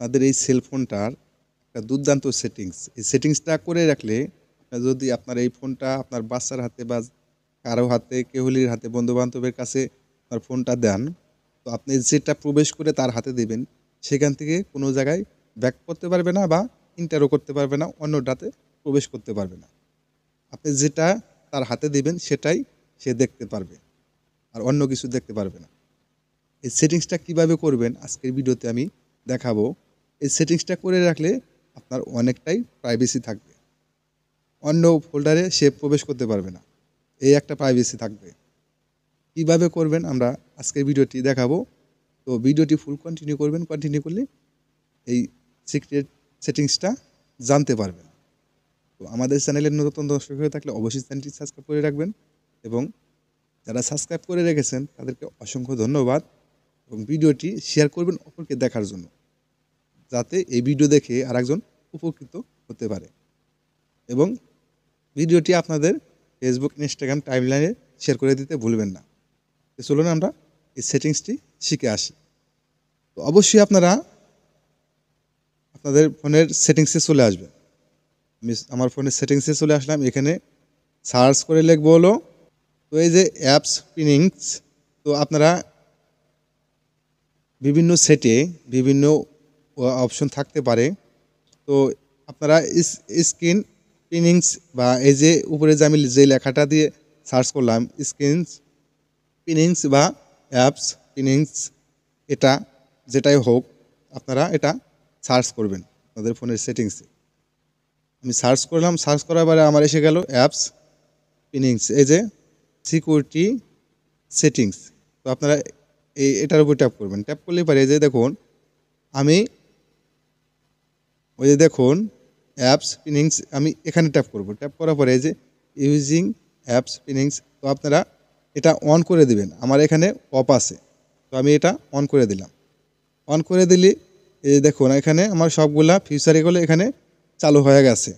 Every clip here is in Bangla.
আপনাদের এই সেলফোনটার একটা দুর্দান্ত সেটিংস। এই সেটিংসটা করে রাখলে যদি আপনার এই ফোনটা আপনার বাচ্চার হাতে বা কারো হাতে, কেহুলির হাতে, বন্ধু-বান্ধবের কাছে আপনার ফোনটা দেন, তো আপনি যেটা প্রবেশ করে তার হাতে দিবেন, সেখান থেকে কোনো জায়গায় ব্যাক করতে পারবে না বা এন্টারও করতে পারবে না, অন্যটাতে প্রবেশ করতে পারবে না। আপনি যেটা তার হাতে দিবেন সেটাই সে দেখতে পারবে। আর অন্য কিছু দেখতে পারবে না। এই সেটিংসটা কিভাবে করবেন আজকের ভিডিওতে আমি দেখাবো। এই সেটিংসটা করে রাখলে আপনার অনেকটাই প্রাইভেসি থাকবে। অন্য ফোল্ডারে সে প্রবেশ করতে পারবে না। এই একটা প্রাইভেসি থাকবে। কিভাবে করবেন আমরা আজকের ভিডিওটি দেখাবো। তো ভিডিওটি ফুল কন্টিনিউ করবেন। কন্টিনিউ করলে এই সিক্রেট সেটিংসটা জানতে পারবেন। তো আমাদের চ্যানেলের নতুন দর্শক হয়ে থাকলে অবশ্যই চ্যানেলটি সাবস্ক্রাইব করে রাখবেন এবং যারা সাবস্ক্রাইব করে রেখেছেন তাদেরকে অসংখ্য ধন্যবাদ এবং ভিডিওটি শেয়ার করবেন অপরকে দেখার জন্য, যাতে এই ভিডিও দেখে আরেকজন উপকৃত হতে পারে এবং ভিডিওটি আপনাদের ফেসবুক, ইনস্টাগ্রাম টাইমলাইনে শেয়ার করে দিতে ভুলবেন না। তো চলুন আমরা এই সেটিংসটি শিখে আসি। তো অবশ্যই আপনারা আপনাদের ফোনের সেটিংসে চলে আসবেন। আমি আমার ফোনের সেটিংসে চলে আসলাম। এখানে সার্চ করে লিখবো হলো, তো এই যে অ্যাপস পিনিংস, তো আপনারা বিভিন্ন সেটে বিভিন্ন অপশন থাকতে পারে। তো আপনারা স্ক্রিন পিনিংস বা এই যে উপরে যে আমি যে লেখাটা দিয়ে সার্চ করলাম স্ক্রিন পিনিংস বা অ্যাপস পিনিংস, এটা যেটাই হোক আপনারা এটা সার্চ করবেন আপনাদের ফোনের সেটিংসে। আমি সার্চ করলাম, সার্চ করার পরে আমার এসে গেল অ্যাপস পিনিংস, এই যে সিকিউরিটি সেটিংস। তো আপনারা এটার উপর ট্যাপ করবেন। ট্যাপ করলে পারে যে দেখুন আমি ওই যে দেখুন অ্যাপস পিনিংস, আমি এখানে ট্যাপ করব। ট্যাপ করার পরে যে ইউজিং অ্যাপস পিনিংস, তো আপনারা এটা অন করে দিবেন। আমার এখানে অফ আছে, তো আমি এটা অন করে দিলাম। অন করে দিলে এই দেখুন এখানে আমার সবগুলা ফিচার এগুলো এখানে চালু হয়ে গেছে।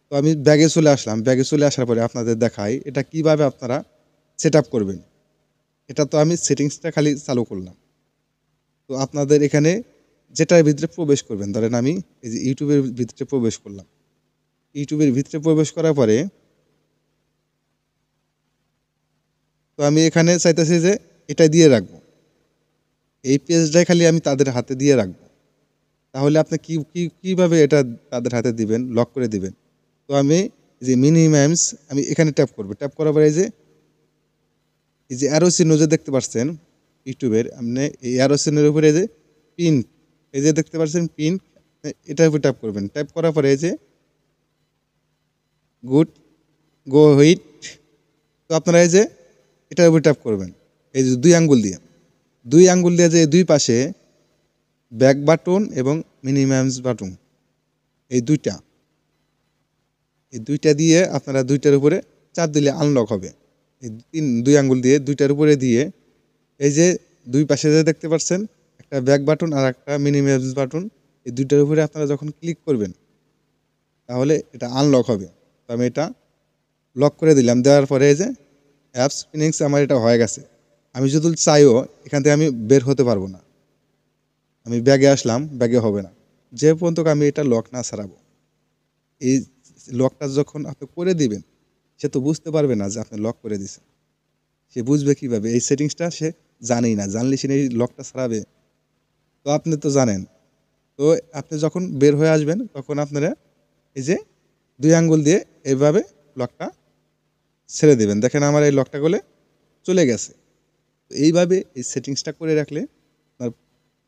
তো আমি ব্যাগে চলে আসলাম। ব্যাগে চলে আসার পরে আপনাদের দেখাই এটা কিভাবে আপনারা সেট আপ করবেন। এটা তো আমি সেটিংসটা খালি চালু করলাম। তো আপনাদের এখানে যেটার ভিতরে প্রবেশ করবেন, ধরেন আমি এই যে ইউটিউবের ভিতরে প্রবেশ করলাম। ইউটিউবের ভিতরে প্রবেশ করার পরে তো আমি এখানে চাইতেছি যে এটা দিয়ে রাখবো, এই পেজটাই খালি আমি তাদের হাতে দিয়ে রাখবো। তাহলে আপনি কীভাবে এটা তাদের হাতে দিবেন, লক করে দিবেন। তো আমি যে মিনিমামস আমি এখানে ট্যাপ করবো। ট্যাপ করার পরে এই যে অ্যারো চিহ্ন যে দেখতে পাচ্ছেন ইউটিউবের, আপনি এই অ্যারো চিহ্নের উপরে যে পিন, এই যে দেখতে পাচ্ছেন পিন, এটার উপর ট্যাপ করবেন। ট্যাপ করার পরে এই যে গুড গো হুইট, তো আপনারা এই যে এটার উপর ট্যাপ করবেন। এই যে দুই আঙ্গুল দিয়ে যে দুই পাশে ব্যাক বাটন এবং মিনিমামস বাটন, এই দুইটা দিয়ে আপনারা দুইটার উপরে চাপ দিলে আনলক হবে। এই দুই আঙ্গুল দিয়ে দুইটার উপরে দিয়ে এই যে দুই পাশে যে দেখতে পাচ্ছেন একটা ব্যাক বাটন আর একটা মিনিমামস বাটন, এই দুইটার উপরে আপনারা যখন ক্লিক করবেন তাহলে এটা আনলক হবে। তো আমি এটা লক করে দিলাম। দেওয়ার পরে এই যে অ্যাপস পিনিংস আমার এটা হয়ে গেছে। আমি যদি চাইও এখান থেকে আমি বের হতে পারবো না। আমি ব্যাগে আসলাম, ব্যাগে হবে না যে পর্যন্ত আমি এটা লক না ছাড়াবো। এই লকটা যখন আপনি করে দিবেন সে তো বুঝতে পারবে না যে আপনি লক করে দিছেন। সে বুঝবে কীভাবে? এই সেটিংসটা সে জানেই না। জানলে সে এই লকটা ছাড়াবে? তো আপনি তো জানেন। তো আপনি যখন বের হয়ে আসবেন তখন আপনারা এই যে দুই আঙ্গুল দিয়ে এইভাবে লকটা ছেড়ে দেবেন। দেখেন আমার এই লকটা গলে চলে গেছে। তো এইভাবে এই সেটিংসটা করে রাখলে আপনার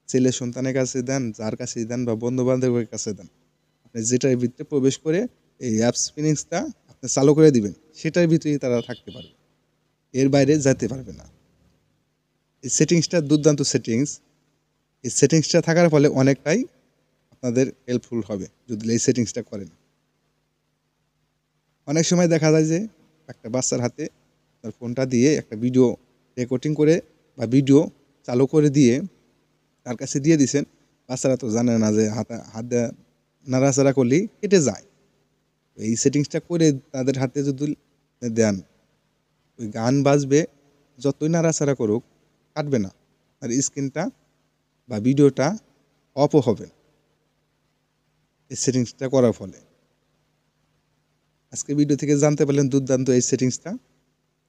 ছেলে সন্তানের কাছে দেন, যার কাছেই দেন বা বন্ধু-বান্ধবের কাছে দেন, আপনি যেটার ভিতরে প্রবেশ করে এই অ্যাপস পিনিংসটা আপনি চালু করে দিবেন, সেটার ভিতরেই তারা থাকতে পারবে। এর বাইরে যেতে পারবে না। এই সেটিংসটা দুর্দান্ত সেটিংস। এই সেটিংসটা থাকার ফলে অনেকটাই আপনাদের হেল্পফুল হবে যদি এই সেটিংসটা করেন। অনেক সময় দেখা যায় যে একটা বাচ্চার হাতে তার ফোনটা দিয়ে একটা ভিডিও রেকর্ডিং করে বা ভিডিও চালু করে দিয়ে তার কাছে দিয়ে দিছেন। বাচ্চারা তো জানে না যে হাত দিয়ে নাড়াচাড়া করলেই কেটে যায়। এই সেটিংসটা করে তাদের হাতে যদি দেন, ওই গান বাজবে, যতই নাড়াচাড়া করুক কাটবে না, আর স্ক্রিনটা বা ভিডিওটা অফও হবে না। এই সেটিংসটা করার ফলে। আজকে ভিডিও থেকে জানতে পারলেন দুর্দান্ত এই সেটিংসটা।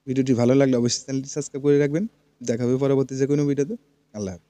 ভিডিওটি ভালো লাগলে অবশ্যই চ্যানেলটি সাবস্ক্রাইব করে রাখবেন। দেখা হবে পরবর্তী যে কোনো ভিডিওতে। আল্লাহ হাফেজ।